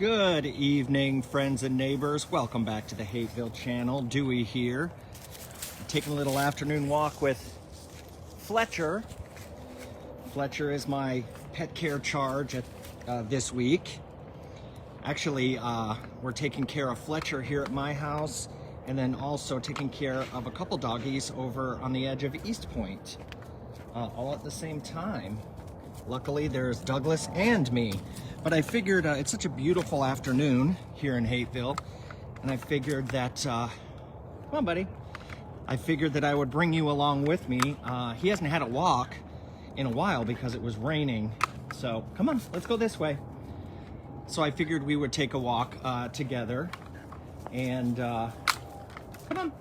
Good evening, friends and neighbors. Welcome back to the Hapeville channel. Dewey here. Taking a little afternoon walk with Fletcher. Fletcher is my pet care charge this week. Actually, we're taking care of Fletcher here at my house, and then also taking care of a couple doggies over on the edge of East Point, all at the same time. Luckily, there's Douglas and me. But I figured it's such a beautiful afternoon here in Hapeville, and I figured that, come on, buddy. I figured that I would bring you along with me. He hasn't had a walk in a while because it was raining. So come on, let's go this way. So I figured we would take a walk together, and come on.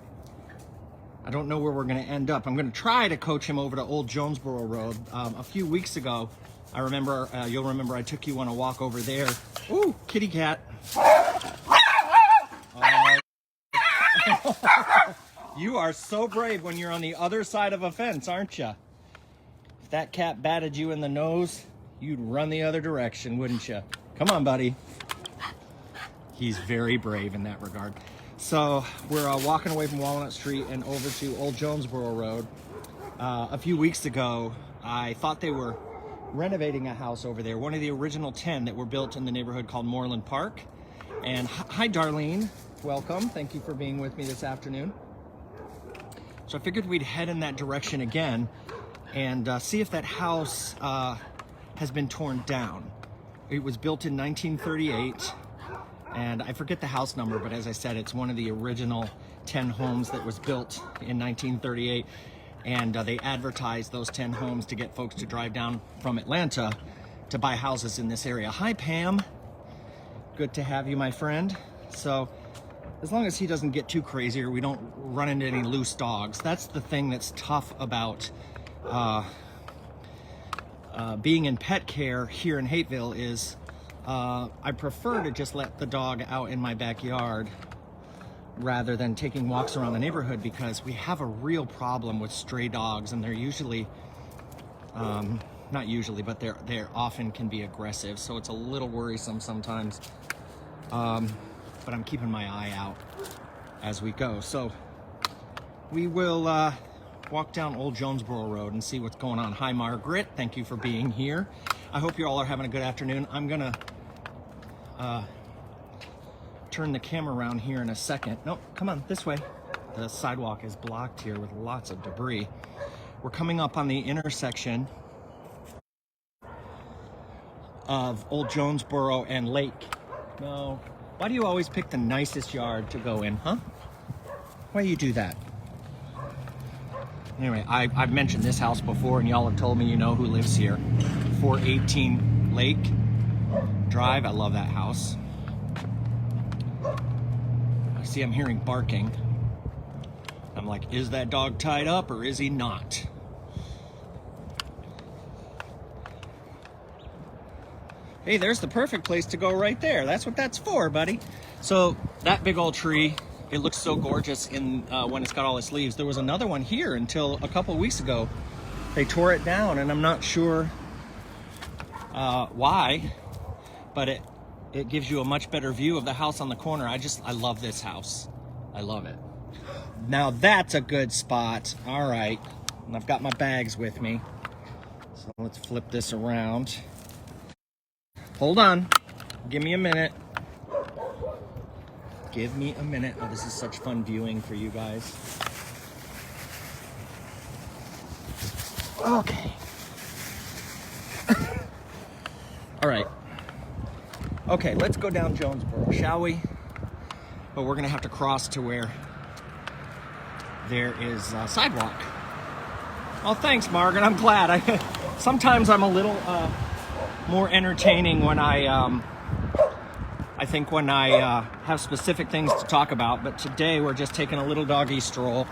I don't know where we're gonna end up. I'm gonna try to coach him over to Old Jonesboro Road. A few weeks ago, I remember, you'll remember I took you on a walk over there. Ooh, kitty cat. You are so brave when you're on the other side of a fence, aren't you? If that cat batted you in the nose, you'd run the other direction, wouldn't you? Come on, buddy. He's very brave in that regard. So we're walking away from Walnut Street and over to Old Jonesboro Road. A few weeks ago, I thought they were renovating a house over there, one of the original 10 that were built in the neighborhood called Moreland Park. And hi, Darlene. Welcome. Thank you for being with me this afternoon. So I figured we'd head in that direction again and see if that house has been torn down. It was built in 1938. And I forget the house number, but as I said, it's one of the original 10 homes that was built in 1938. And they advertised those 10 homes to get folks to drive down from Atlanta to buy houses in this area. Hi, Pam. Good to have you, my friend. So as long as he doesn't get too crazy or we don't run into any loose dogs, that's the thing that's tough about being in pet care here in Hapeville is I prefer to just let the dog out in my backyard rather than taking walks around the neighborhood, because we have a real problem with stray dogs, and they're usually, not usually, but they're often can be aggressive, so it's a little worrisome sometimes. But I'm keeping my eye out as we go. So we will walk down Old Jonesboro Road and see what's going on. Hi, Margaret. Thank you for being here. I hope you all are having a good afternoon. I'm gonna turn the camera around here in a second. No, come on, this way. The sidewalk is blocked here with lots of debris. We're coming up on the intersection of Old Jonesboro and Lake. No, why do you always pick the nicest yard to go in, huh? Why do you do that? Anyway, I've mentioned this house before, and y'all have told me you know who lives here. 418 Lake Drive. I love that house. I see I'm hearing barking. I'm like, is that dog tied up or is he not? Hey, there's the perfect place to go right there. That's what that's for, buddy. So that big old tree, it looks so gorgeous in when it's got all its leaves. There was another one here until a couple weeks ago. They tore it down, and I'm not sure why, but it gives you a much better view of the house on the corner. I love this house. I love it. Now that's a good spot. All right, and I've got my bags with me. So let's flip this around. Hold on, give me a minute. Give me a minute. Oh, this is such fun viewing for you guys. Okay. All right. Okay, let's go down Jonesboro, shall we? But we're gonna have to cross to where there is a sidewalk. Oh, thanks, Margaret. I'm glad. Sometimes I'm a little more entertaining when I think when I have specific things to talk about, but today we're just taking a little doggy stroll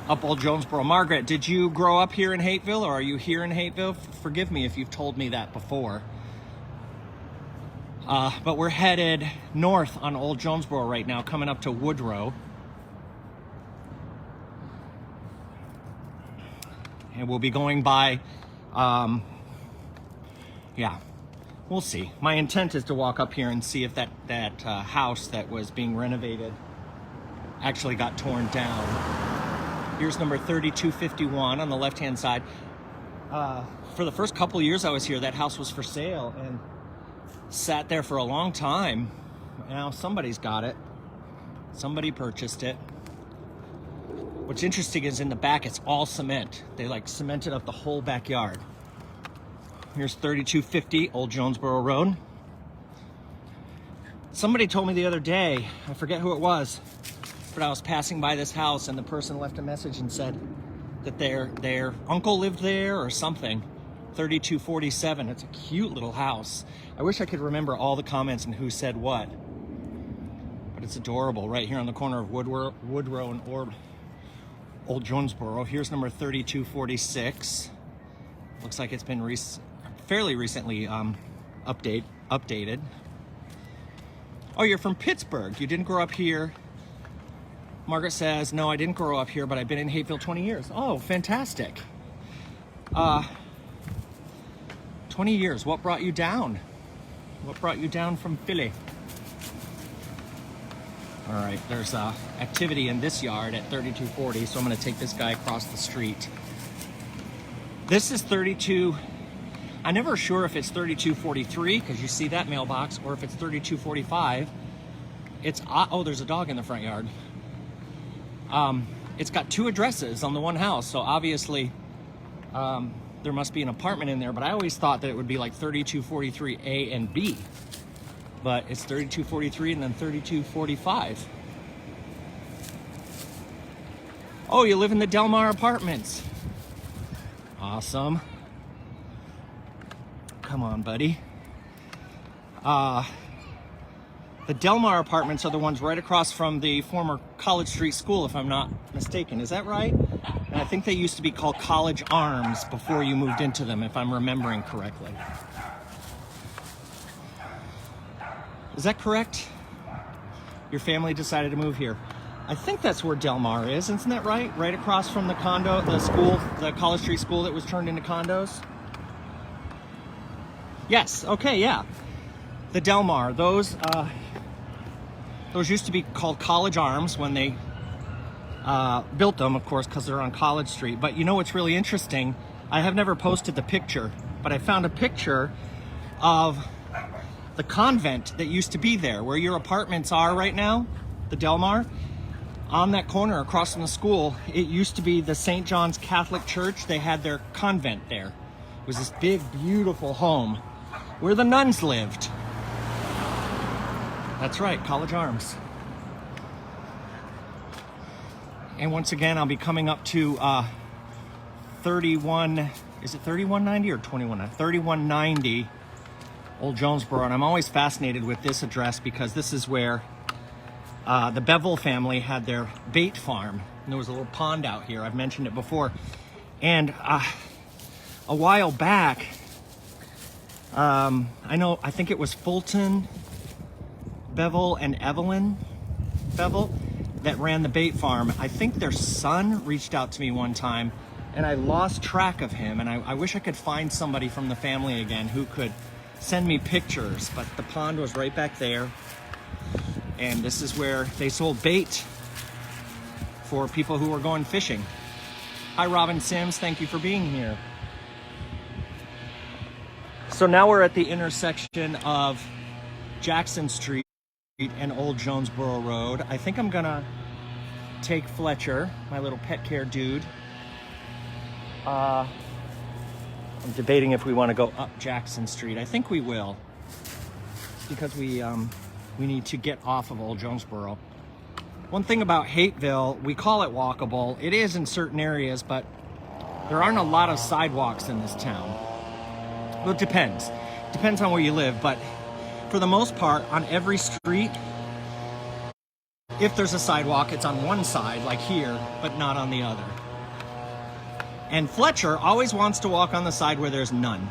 up Old Jonesboro. Margaret, did you grow up here in Hapeville, or are you here in Hapeville? Forgive me if you've told me that before. But we're headed north on Old Jonesboro right now, coming up to Woodrow. And we'll be going by, We'll see. My intent is to walk up here and see if that house that was being renovated actually got torn down. Here's number 3251 on the left-hand side. For the first couple of years I was here, that house was for sale and sat there for a long time. Now somebody's got it. Somebody purchased it. What's interesting is in the back, it's all cement. They like cemented up the whole backyard. Here's 3250 Old Jonesboro Road. Somebody told me the other day, I forget who it was, but I was passing by this house and the person left a message and said that their uncle lived there or something. 3247, it's a cute little house. I wish I could remember all the comments and who said what. But it's adorable, right here on the corner of Woodrow and Old Jonesboro. Here's number 3246. Looks like it's been fairly recently updated. Oh, you're from Pittsburgh. You didn't grow up here. Margaret says, no, I didn't grow up here, but I've been in Hapeville 20 years. Oh, fantastic. 20 years. What brought you down? What brought you down from Philly? All right, there's activity in this yard at 3240, so I'm gonna take this guy across the street. This is 32, I'm never sure if it's 3243, because you see that mailbox, or if it's 3245. It's, oh, there's a dog in the front yard. It's got two addresses on the one house, so obviously there must be an apartment in there, but I always thought that it would be like 3243 A and B. But it's 3243 and then 3245. Oh, you live in the Delmar Apartments. Awesome. Come on, buddy. The Delmar Apartments are the ones right across from the former College Street School, if I'm not mistaken. Is that right? And I think they used to be called College Arms before you moved into them, if I'm remembering correctly. Is that correct? Your family decided to move here. I think that's where Delmar is, isn't that right? Right across from the condo, the school, the College Street School that was turned into condos? Yes, okay, yeah. The Delmar, those used to be called College Arms when they built them, of course, because they're on College Street. But you know what's really interesting? I have never posted the picture, but I found a picture of the convent that used to be there, where your apartments are right now, the Delmar. On that corner across from the school, it used to be the St. John's Catholic Church. They had their convent there. It was this big, beautiful home where the nuns lived. That's right, College Arms. And once again, I'll be coming up to 31, is it 3190 or 3190 Old Jonesboro, and I'm always fascinated with this address because this is where the Bevel family had their bait farm. And there was a little pond out here. I've mentioned it before. And a while back, I think it was Fulton Bevel and Evelyn Bevel that ran the bait farm. I think their son reached out to me one time, and I lost track of him. And I wish I could find somebody from the family again who could send me pictures, but the pond was right back there. And this is where they sold bait for people who were going fishing. Hi, Robin Sims. Thank you for being here. So now we're at the intersection of Jackson Street and Old Jonesboro Road. I think I'm gonna take Fletcher, my little pet care dude. I'm debating if we want to go up Jackson Street. I think we will, because we need to get off of Old Jonesboro. One thing about Hapeville, we call it walkable. It is in certain areas, but there aren't a lot of sidewalks in this town. Well, it depends. Depends on where you live, but for the most part, on every street, if there's a sidewalk, it's on one side, like here, but not on the other. And Fletcher always wants to walk on the side where there's none.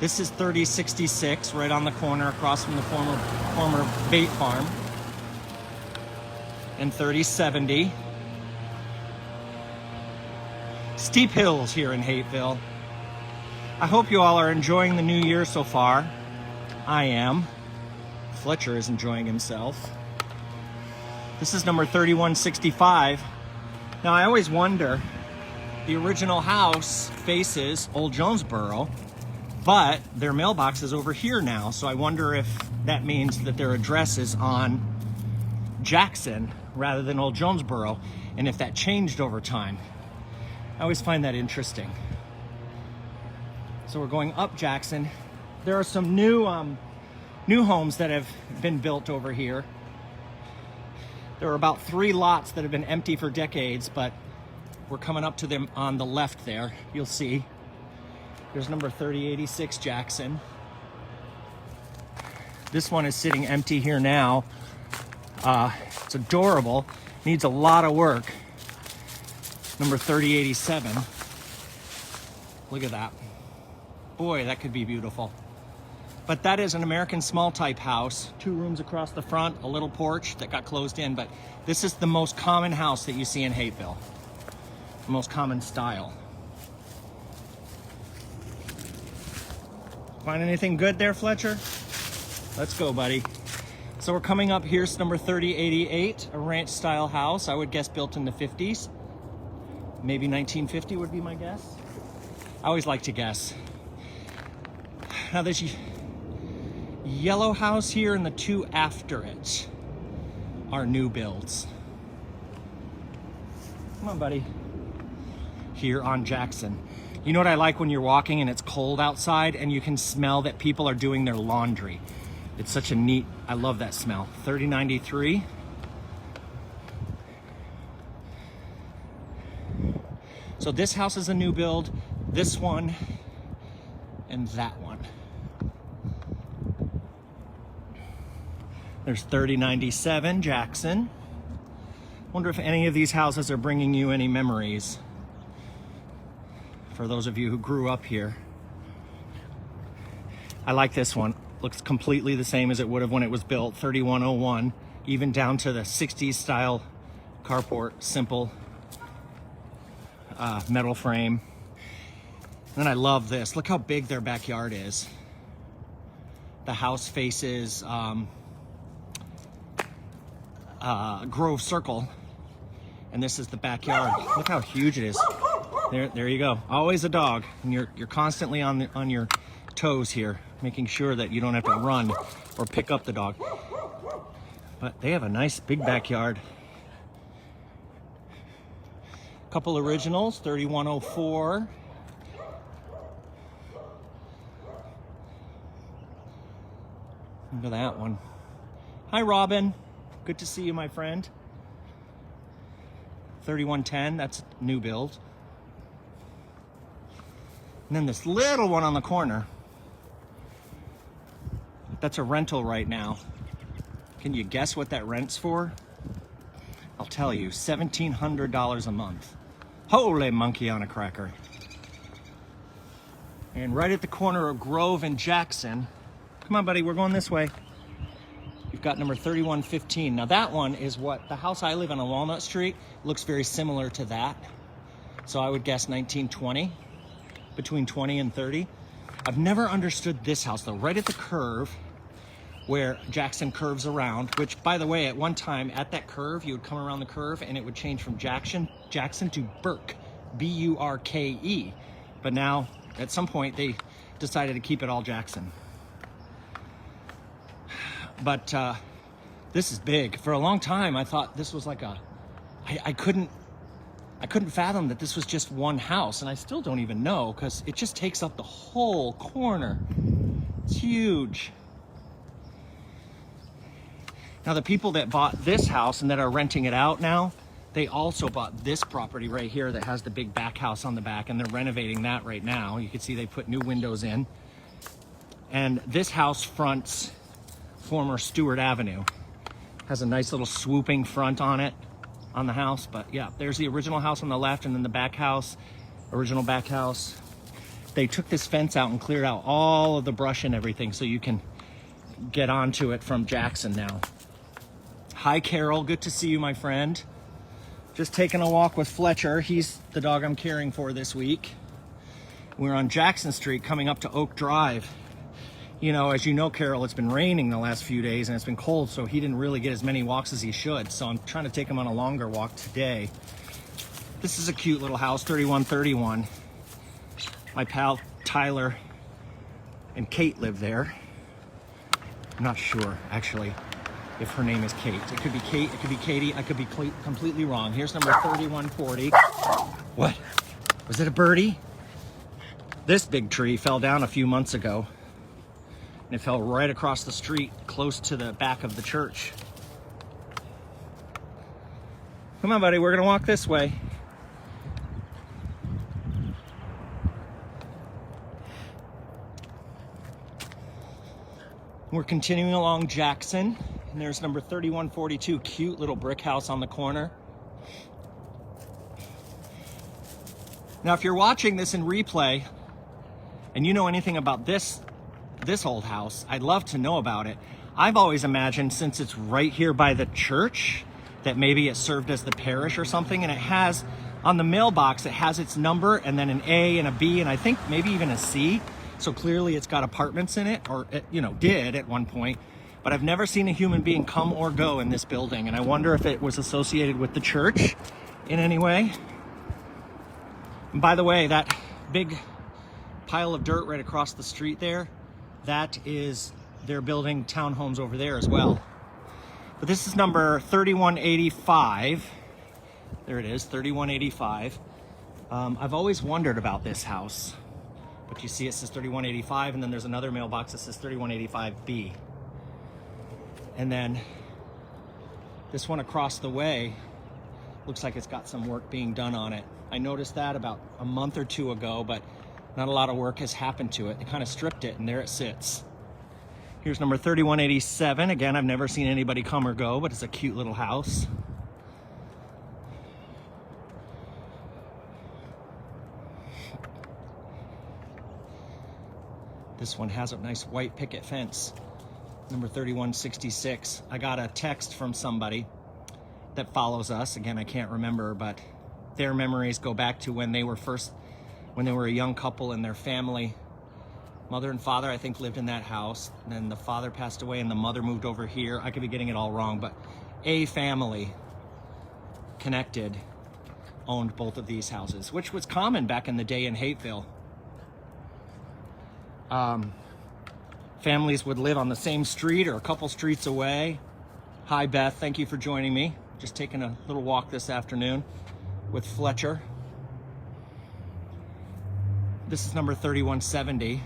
This is 3066, right on the corner across from the former bait farm. And 3070. Steep hills here in Hapeville. I hope you all are enjoying the new year so far. I am. Fletcher is enjoying himself. This is number 3165. Now, I always wonder, the original house faces Old Jonesboro, but their mailbox is over here now. So I wonder if that means that their address is on Jackson rather than Old Jonesboro, and if that changed over time. I always find that interesting. So we're going up Jackson. There are some new homes that have been built over here. There are about 3 lots that have been empty for decades, but we're coming up to them on the left there. You'll see. There's number 3086 Jackson. This one is sitting empty here now. It's adorable. Needs a lot of work. Number 3087. Look at that. Boy, that could be beautiful. But that is an American small type house. 2 rooms across the front, a little porch that got closed in. But this is the most common house that you see in Hapeville. The most common style. Find anything good there, Fletcher? Let's go, buddy. So we're coming up. Here's number 3088, a ranch style house. I would guess built in the 50s. Maybe 1950 would be my guess. I always like to guess. Now there's a yellow house here, and the 2 after it are new builds. Come on, buddy. Here on Jackson. You know what I like when you're walking and it's cold outside and you can smell that people are doing their laundry. It's such a neat, I love that smell. 3093. So this house is a new build, this one, and that one. There's 3097 Jackson. Wonder if any of these houses are bringing you any memories. For those of you who grew up here. I like this one. Looks completely the same as it would have when it was built. 3101, even down to the 60s style carport, simple metal frame. And then I love this. Look how big their backyard is. The house faces Grove Circle, and this is the backyard. Look how huge it is. There you go. Always a dog, and you're constantly on your toes here, making sure that you don't have to run or pick up the dog. But they have a nice big backyard. Couple originals, 3104. Look at that one. Hi, Robin. Good to see you, my friend. 3110, that's a new build. And then this little one on the corner, that's a rental right now. Can you guess what that rent's for? I'll tell you, $1,700 a month. Holy monkey on a cracker. And right at the corner of Grove and Jackson, come on, buddy, we're going this way. You've got number 3115. Now that one is what, the house I live in on Walnut Street looks very similar to that. So I would guess 1920, between 20 and 30. I've never understood this house though, right at the curve where Jackson curves around, which by the way, at one time at that curve, you would come around the curve and it would change from Jackson to Burke, B-U-R-K-E. But now at some point they decided to keep it all Jackson. But this is big. For a long time, I thought this was like I couldn't fathom that this was just one house, and I still don't even know because it just takes up the whole corner. It's huge. Now the people that bought this house and that are renting it out now, they also bought this property right here that has the big back house on the back, and they're renovating that right now. You can see they put new windows in. And this house fronts former Stewart Avenue. Has a nice little swooping front on it, on the house. But yeah, there's the original house on the left, and then the back house, original back house. They took this fence out and cleared out all of the brush and everything so you can get onto it from Jackson now. Hi, Carol. Good to see you, my friend. Just taking a walk with Fletcher. He's the dog I'm caring for this week. We're on Jackson Street coming up to Oak Drive. you know, as you know, Carol, it's been raining the last few days and it's been cold, so he didn't really get as many walks as he should. So I'm trying to take him on a longer walk today. This is a cute little house, 3131. My pal Tyler and Kate live there. I'm not sure, actually, if her name is Kate. It could be Kate, it could be Katie, I could be completely wrong. Here's number 3140. What? Was it a birdie? This big tree fell down a few months ago. And it fell right across the street, close to the back of the church. Come on, buddy, we're gonna walk this way. We're continuing along Jackson, and there's number 3142, cute little brick house on the corner. Now, if you're watching this in replay, and you know anything about this old house, I'd love to know about it. I've always imagined, since it's right here by the church, that maybe it served as the parish or something, and it has, on the mailbox, it has its number, and then an A and a B, and I think maybe even a C. So clearly it's got apartments in it, or it, you know, did at one point. But I've never seen a human being come or go in this building, and I wonder if it was associated with the church in any way. And by the way, that big pile of dirt right across the street there, that is, they're building townhomes over there as well. But this is number 3185. There it is, 3185. I've always wondered about this house. But you see it says 3185, and then there's another mailbox that says 3185B. And then this one across the way looks like it's got some work being done on it. I noticed that about a month or two ago, but not a lot of work has happened to it. They kind of stripped it, and there it sits. Here's number 3187. Again, I've never seen anybody come or go, but it's a cute little house. This one has a nice white picket fence. Number 3166. I got a text from somebody that follows us. Again, I can't remember, but their memories go back to when they were a young couple, and their family, mother and father, I think, lived in that house. And then the father passed away and the mother moved over here. I could be getting it all wrong, but a family connected owned both of these houses, which was common back in the day in Hapeville. Families would live on the same street or a couple streets away. Hi, Beth. Thank you for joining me. Just taking a little walk this afternoon with Fletcher. This is number 3170.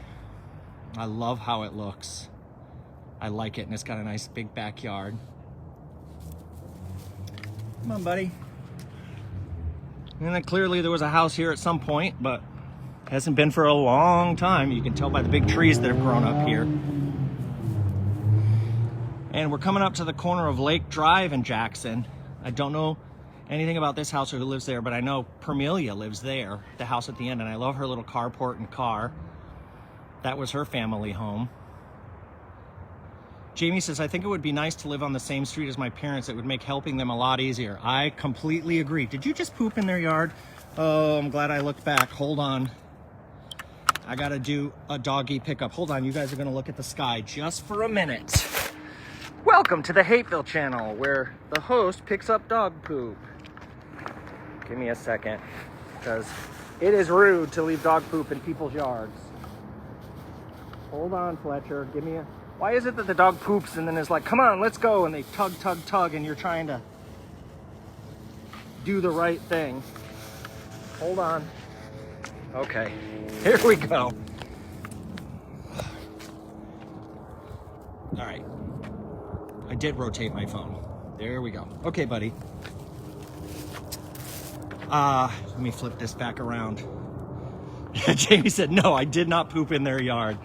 I love how it looks. I like it, and it's got a nice big backyard. Come on, buddy. And then clearly there was a house here at some point, but hasn't been for a long time. You can tell by the big trees that have grown up here. And we're coming up to the corner of Lake Drive in Jackson. I don't know anything about this house or who lives there, but I know Permelia lives there, the house at the end, and I love her little carport and car. That was her family home. Jamie says, I think it would be nice to live on the same street as my parents. It would make helping them a lot easier. I completely agree. Did you just poop in their yard? Oh, I'm glad I looked back. Hold on. I gotta do a doggy pickup. Hold on, you guys are gonna look at the sky just for a minute. Welcome to the Hapeville channel, where the host picks up dog poop. Give me a second, because it is rude to leave dog poop in people's yards. Hold on, Fletcher, give me a... Why is it that the dog poops and then is like, come on, let's go, and they tug, tug, tug, and you're trying to do the right thing? Hold on. Okay, here we go. All right, I did rotate my phone. There we go. Okay, buddy. Let me flip this back around. Jamie said, no, I did not poop in their yard.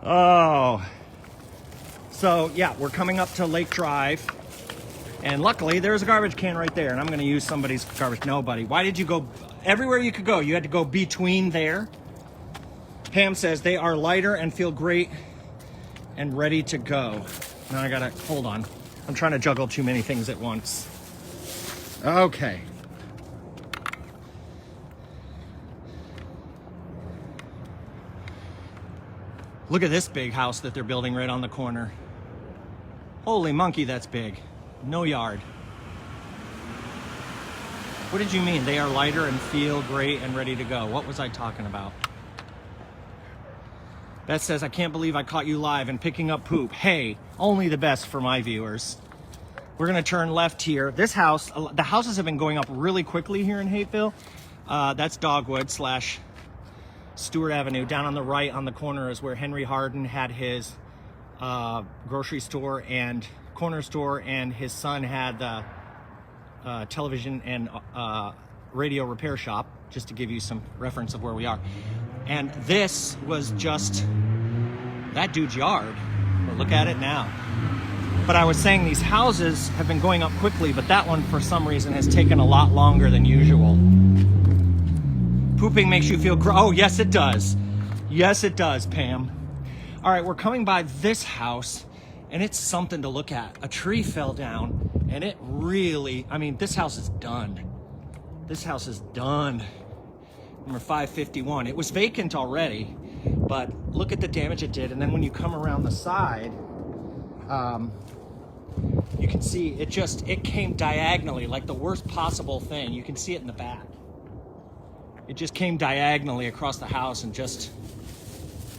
Oh. So, yeah, we're coming up to Lake Drive. And luckily, there's a garbage can right there. And I'm going to use somebody's garbage. No, buddy. Why did you go... Everywhere you could go, you had to go between there. Pam says they are lighter and feel great and ready to go. Now I gotta, hold on. I'm trying to juggle too many things at once. Okay. Look at this big house that they're building right on the corner. Holy monkey, that's big. No yard. What did you mean? They are lighter and feel great and ready to go. What was I talking about? Beth says, I can't believe I caught you live and picking up poop. Hey, only the best for my viewers. We're gonna turn left here. This house, the houses have been going up really quickly here in Hapeville. That's Dogwood / Stewart Avenue. Down on the right on the corner is where Henry Harden had his grocery store and corner store, and his son had the television and radio repair shop, just to give you some reference of where we are. And this was just that dude's yard. But look at it now. But I was saying these houses have been going up quickly, but that one for some reason has taken a lot longer than usual. Pooping makes you feel oh, yes it does. Yes it does, Pam. All right, we're coming by this house, and it's something to look at. A tree fell down, and it really, I mean, this house is done. This house is done. Number 551. It was vacant already, but look at the damage it did. And then when you come around the side, you can see it came diagonally, like the worst possible thing. You can see it in the back. It just came diagonally across the house, and just,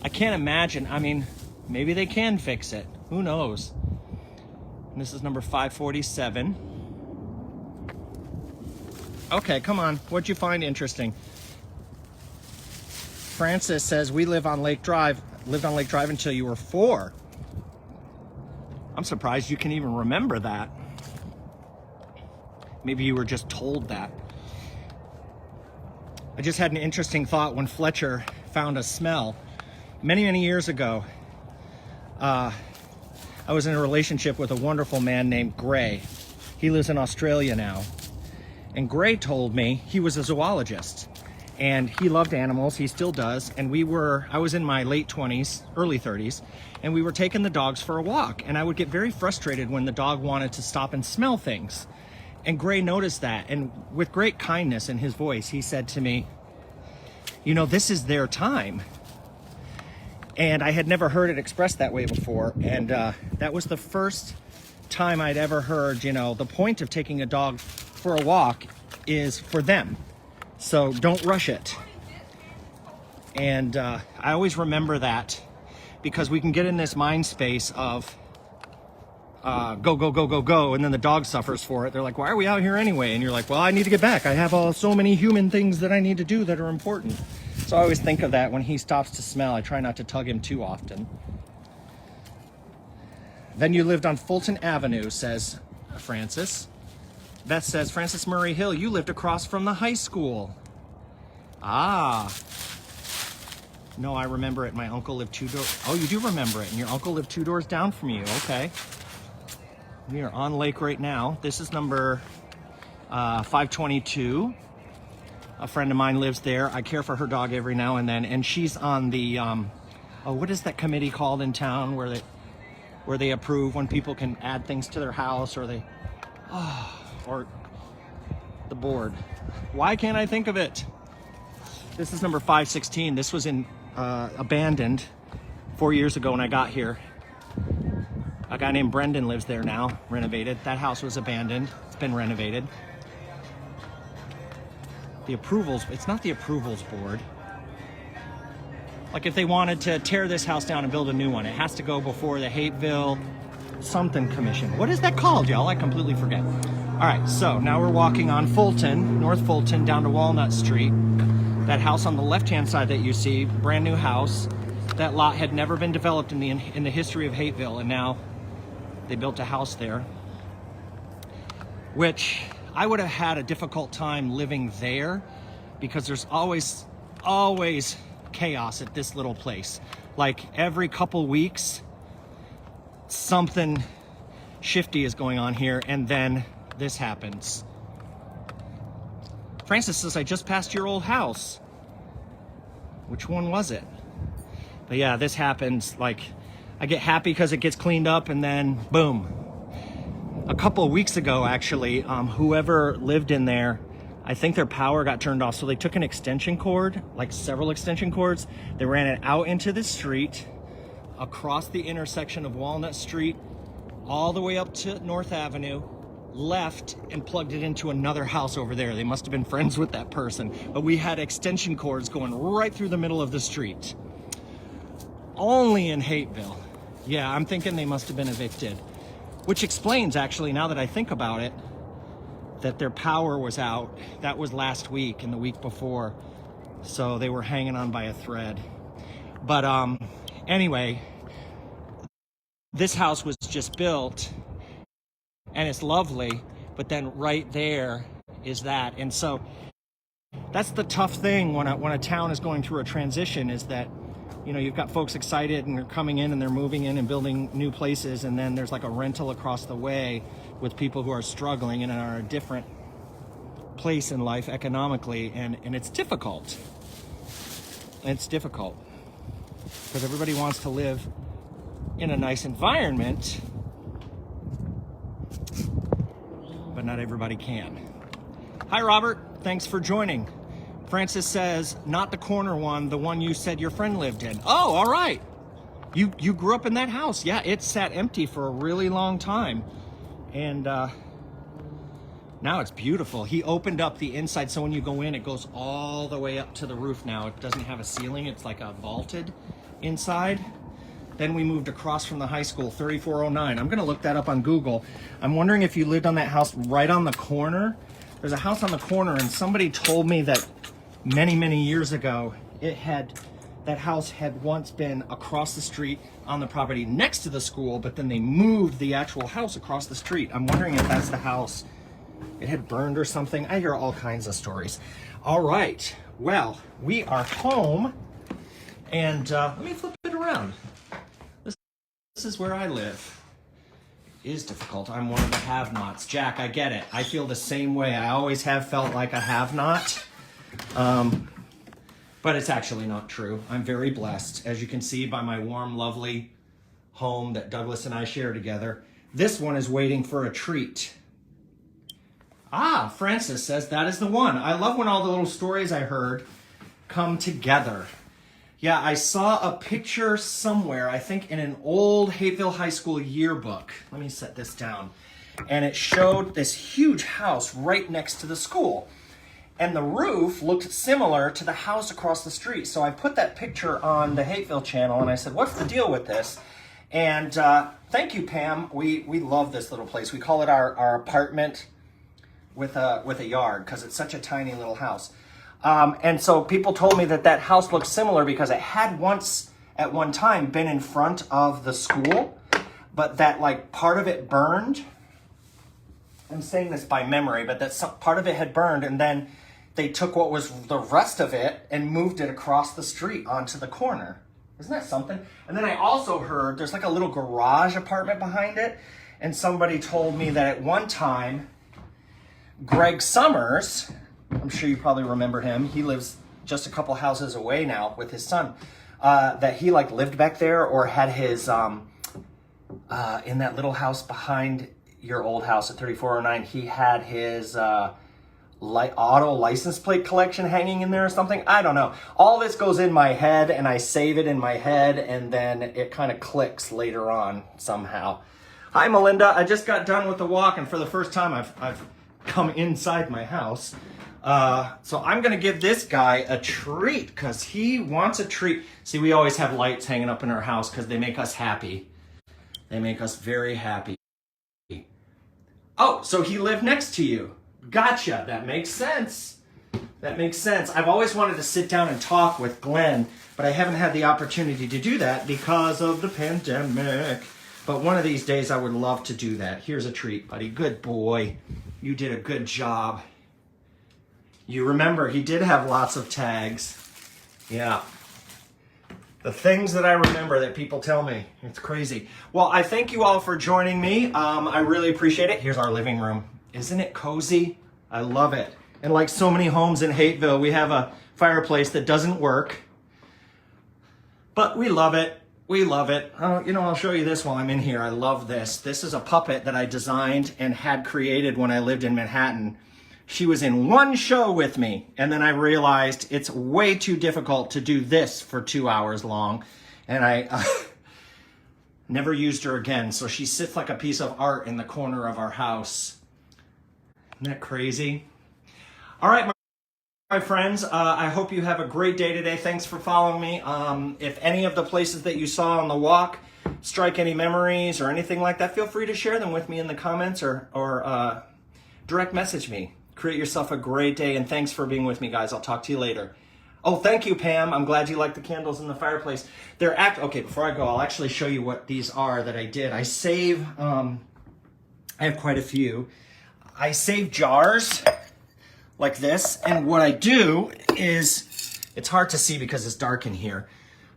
I can't imagine. I mean, maybe they can fix it. Who knows? And this is number 547. Okay, come on. What'd you find interesting? Francis says, we lived on Lake Drive until you were 4. I'm surprised you can even remember that. Maybe you were just told that. I just had an interesting thought when Fletcher found a smell many, many years ago. I was in a relationship with a wonderful man named Gray. He lives in Australia now. And Gray told me he was a zoologist. And he loved animals, he still does. And I was in my late 20s, early 30s, and we were taking the dogs for a walk. And I would get very frustrated when the dog wanted to stop and smell things. And Gray noticed that, and with great kindness in his voice, he said to me, you know, this is their time. And I had never heard it expressed that way before. And that was the first time I'd ever heard, you know, the point of taking a dog for a walk is for them. So don't rush it. And I always remember that, because we can get in this mind space of go, go, go, go, go, and then the dog suffers for it. They're like, why are we out here anyway? And you're like, well, I need to get back. I have so many human things that I need to do that are important. So I always think of that when he stops to smell. I try not to tug him too often. Then you lived on Fulton Avenue, says Francis. Beth says, Francis Murray Hill, you lived across from the high school. Ah. No, I remember it. My uncle lived 2 doors. Oh, you do remember it. And your uncle lived 2 doors down from you. Okay. We are on Lake right now. This is number 522. A friend of mine lives there. I care for her dog every now and then. And she's on the, what is that committee called in town where they approve when people can add things to their house, or or the board. Why can't I think of it? This is number 516. This was abandoned 4 years ago when I got here. A guy named Brendan lives there now, renovated. That house was abandoned. It's been renovated. The approvals, it's not the approvals board. Like if they wanted to tear this house down and build a new one, it has to go before the Hapeville something commission. What is that called, y'all? I completely forget. All right, so now we're walking on Fulton, North Fulton, down to Walnut Street. That house on the left-hand side that you see, brand new house. That lot had never been developed in the history of Hapeville, and now they built a house there, which I would have had a difficult time living there, because there's always chaos at this little place. Like every couple weeks, something shifty is going on here, and then this happens. Francis says, I just passed your old house. Which one was it? But yeah, this happens. Like, I get happy because it gets cleaned up, and then boom. A couple of weeks ago, actually, whoever lived in there, I think their power got turned off. So they took an extension cord, like several extension cords. They ran it out into the street, across the intersection of Walnut Street, all the way up to North Avenue, left and plugged it into another house over there. They must have been friends with that person, but we had extension cords going right through the middle of the street. Only in Hapeville. Yeah, I'm thinking they must have been evicted, which explains, actually, now that I think about it, that their power was out. That was last week and the week before, so they were hanging on by a thread. But anyway, this house was just built and it's lovely, but then right there is that. And so that's the tough thing when a town is going through a transition, is that, you know, you've got folks excited and they're coming in and they're moving in and building new places, and then there's like a rental across the way with people who are struggling and are a different place in life economically, and it's difficult. It's difficult because everybody wants to live in a nice environment, but not everybody can. Hi, Robert. Thanks for joining. Francis says, not the corner one, the one you said your friend lived in. Oh, all right. You grew up in that house. Yeah, it sat empty for a really long time. And now it's beautiful. He opened up the inside, so when you go in, it goes all the way up to the roof now. It doesn't have a ceiling. It's like a vaulted inside. Then we moved across from the high school, 3409. I'm going to look that up on Google. I'm wondering if you lived on that house right on the corner. There's a house on the corner, and somebody told me that many years ago, that house had once been across the street on the property next to the school, but then they moved the actual house across the street. I'm wondering if that's the house. It had burned or something. I hear all kinds of stories. All right, well, we are home, and let me flip it around. This is where I live. It is difficult. I'm one of the have-nots. Jack, I get it. I feel the same way. I always have felt like a have-not. But it's actually not true. I'm very blessed, as you can see by my warm, lovely home that Douglas and I share together. This one is waiting for a treat. Ah, Francis says that is the one. I love when all the little stories I heard come together. Yeah, I saw a picture somewhere, I think in an old Hapeville High School yearbook. Let me set this down. And it showed this huge house right next to the school. And the roof looked similar to the house across the street. So I put that picture on the Hapeville channel and I said, what's the deal with this? And thank you, Pam. We love this little place. We call it our apartment with a yard because it's such a tiny little house. And so people told me that house looked similar because it had once at one time been in front of the school, but that like part of it burned. I'm saying this by memory, but that some part of it had burned, and then they took what was the rest of it and moved it across the street onto the corner. Isn't that something? And then I also heard there's like a little garage apartment behind it, and somebody told me that at one time, Greg Summers, I'm sure you probably remember him, he lives just a couple houses away now with his son, that he like lived back there or had his, in that little house behind your old house at 3409, he had his auto license plate collection hanging in there or something. I don't know. All this goes in my head and I save it in my head and then it kind of clicks later on somehow. Hi, Melinda. I just got done with the walk and for the first time I've come inside my house. So I'm going to give this guy a treat because he wants a treat. See, we always have lights hanging up in our house because they make us happy. They make us very happy. Oh, so he lived next to you. Gotcha. That makes sense. That makes sense. I've always wanted to sit down and talk with Glenn, but I haven't had the opportunity to do that because of the pandemic. But one of these days I would love to do that. Here's a treat, buddy. Good boy. You did a good job. You remember, he did have lots of tags. Yeah. The things that I remember that people tell me. It's crazy. Well, I thank you all for joining me. I really appreciate it. Here's our living room. Isn't it cozy? I love it. And like so many homes in Hapeville, we have a fireplace that doesn't work. But we love it. We love it. I'll show you this while I'm in here. I love this. This is a puppet that I designed and had created when I lived in Manhattan. She was in one show with me, and then I realized it's way too difficult to do this for 2 hours long. And Never used her again. So she sits like a piece of art in the corner of our house. Isn't that crazy? All right, my friends, I hope you have a great day today. Thanks for following me. If any of the places that you saw on the walk strike any memories or anything like that, feel free to share them with me in the comments or direct message me. Create yourself a great day, and thanks for being with me, guys. I'll talk to you later. Oh, thank you, Pam. I'm glad you like the candles in the fireplace. Okay, before I go, I'll actually show you what these are that I did. I have quite a few. I save jars like this, and what I do is, it's hard to see because it's dark in here,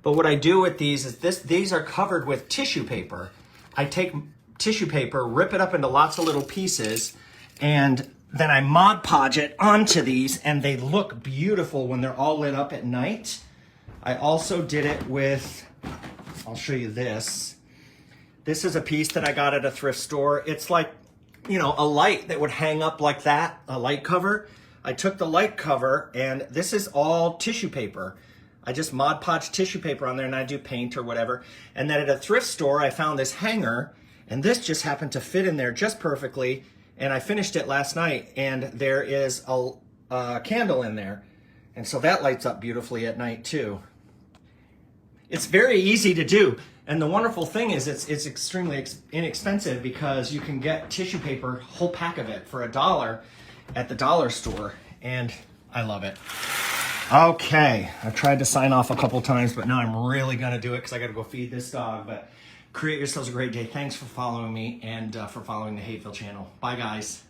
but what I do with these is these are covered with tissue paper. I take tissue paper, rip it up into lots of little pieces, and then I Mod Podge it onto these, and they look beautiful when they're all lit up at night. I also did it with, I'll show you this. This is a piece that I got at a thrift store. It's like, you know, a light that would hang up like that, a light cover. I took the light cover, and this is all tissue paper. I just Mod Podge tissue paper on there, and I do paint or whatever. And then at a thrift store, I found this hanger, and this just happened to fit in there just perfectly. And I finished it last night, and there is a candle in there. And so that lights up beautifully at night too. It's very easy to do. And the wonderful thing is it's extremely inexpensive because you can get tissue paper, whole pack of it, for $1 at the dollar store. And I love it. Okay, I've tried to sign off a couple times, but now I'm really gonna do it because I gotta go feed this dog. But create yourselves a great day. Thanks for following me and for following the Hapeville channel. Bye, guys.